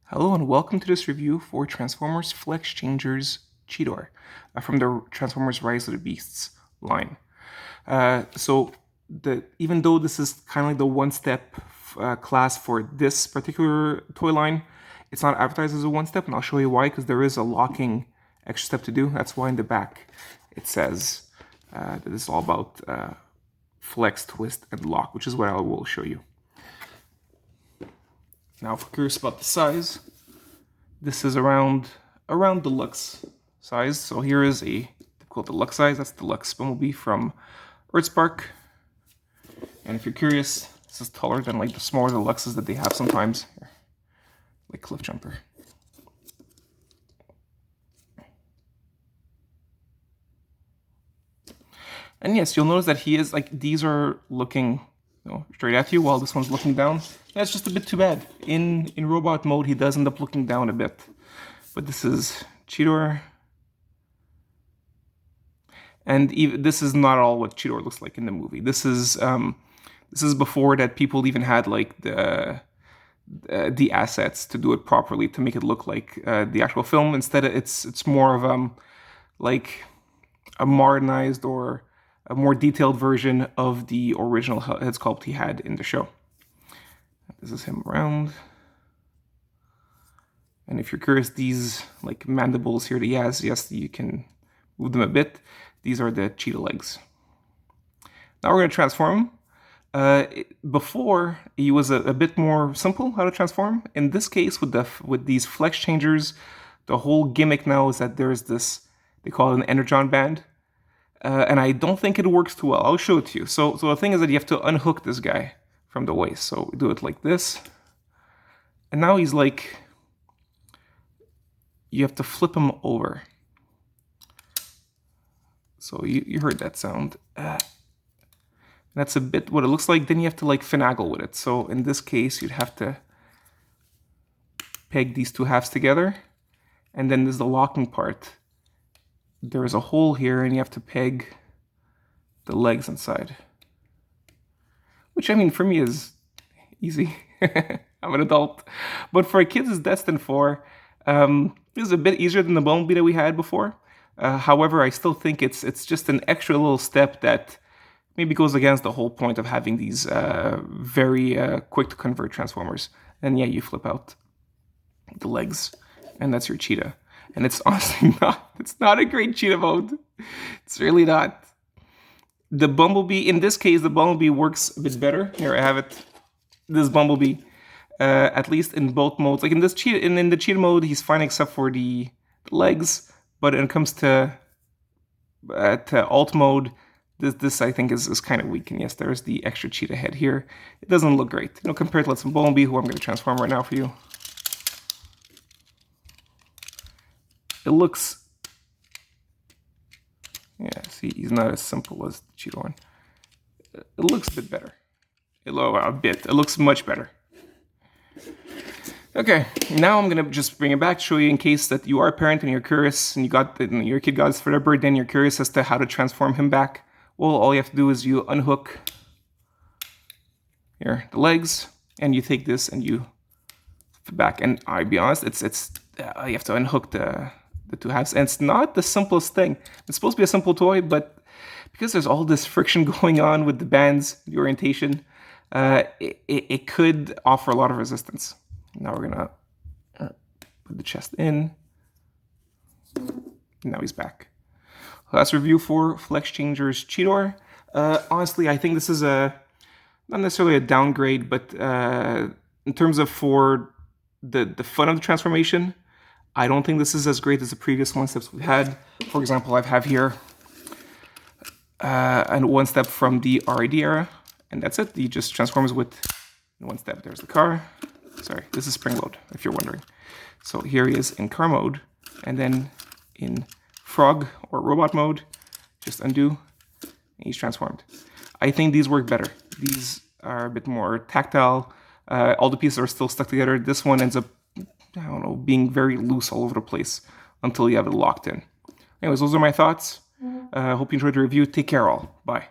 Hello and welcome to this review for Transformers Flex Changers Cheetor from the Transformers Rise of the Beasts line. Even though this is kind of like the one-step class for this particular toy line, it's not advertised as a one-step, and I'll show you why, because there is a locking extra step to do. That's why in the back it says that this is all about flex, twist, and lock, which is what I will show you. Now, if you're curious about the size, this is around deluxe size. So here is a typical deluxe size. That's deluxe Bumblebee from Earthspark. And if you're curious, this is taller than like the smaller deluxes that they have sometimes, here, like Cliff Jumper. And yes, you'll notice that he is like, these are looking straight at you while this one's looking down. That's just a bit too bad. In robot mode, he does end up looking down a bit. But this is Cheetor. And this is not all what Cheetor looks like in the movie. This is before that people even had like the assets to do it properly, to make it look like the actual film. Instead, it's more of like a modernized or a more detailed version of the original head sculpt he had in the show. This is him around. And if you're curious, these like mandibles here that he has, yes, you can move them a bit. These are the cheetah legs. Now we're going to transform him. Before, he was a bit more simple how to transform. In this case, with these flex changers, the whole gimmick now is that there's this, they call it an energon band. And I don't think it works too well. I'll show it to you. So the thing is that you have to unhook this guy from the waist. So we do it like this. And now he's like, you have to flip him over. So you heard that sound. That's a bit what it looks like. Then you have to like finagle with it. So in this case, you'd have to peg these two halves together. And then there's the locking part. There's a hole here and you have to peg the legs inside. Which, I mean, for me is easy. I'm an adult. But for kids, it's destined for. This is a bit easier than the Bumblebee that we had before. However, I still think it's just an extra little step that maybe goes against the whole point of having these very quick to convert transformers. And yeah, you flip out the legs, and that's your cheetah. And it's honestly not a great cheetah mode. It's really not. The Bumblebee, in this case, the Bumblebee works a bit better. Here I have it. This Bumblebee, at least in both modes. Like in this cheetah, in the cheetah mode, he's fine except for the legs. But when it comes to alt mode, this I think is kind of weak. And yes, there's the extra cheetah head here. It doesn't look great, compared to let's say Bumblebee, who I'm going to transform right now for you. It looks, yeah, see, he's not as simple as the Cheetor one. It looks a bit better. It looks much better. Okay, now I'm gonna just bring it back to show you in case that you are a parent and you're curious and your kid got his for their birthday and you're curious as to how to transform him back. Well, all you have to do is you unhook here the legs and you take this and you flip back. And I'll be honest, you have to unhook the two halves, and it's not the simplest thing. It's supposed to be a simple toy, but because there's all this friction going on with the bands, the orientation, it could offer a lot of resistance. Now we're gonna put the chest in. Now he's back. Last review for Flex Changers Cheetor. Honestly, I think this is not necessarily a downgrade, but in terms of for the fun of the transformation, I don't think this is as great as the previous one-steps we've had. For example, I have here and one step from the RID era, and that's it. He just transforms with one step. There's the car. Sorry, this is spring load, if you're wondering. So here he is in car mode, and then in frog or robot mode, just undo, and he's transformed. I think these work better. These are a bit more tactile. All the pieces are still stuck together. This one ends up, I don't know, being very loose all over the place until you have it locked in. Anyways, those are my thoughts. Hope you enjoyed the review. Take care all. Bye.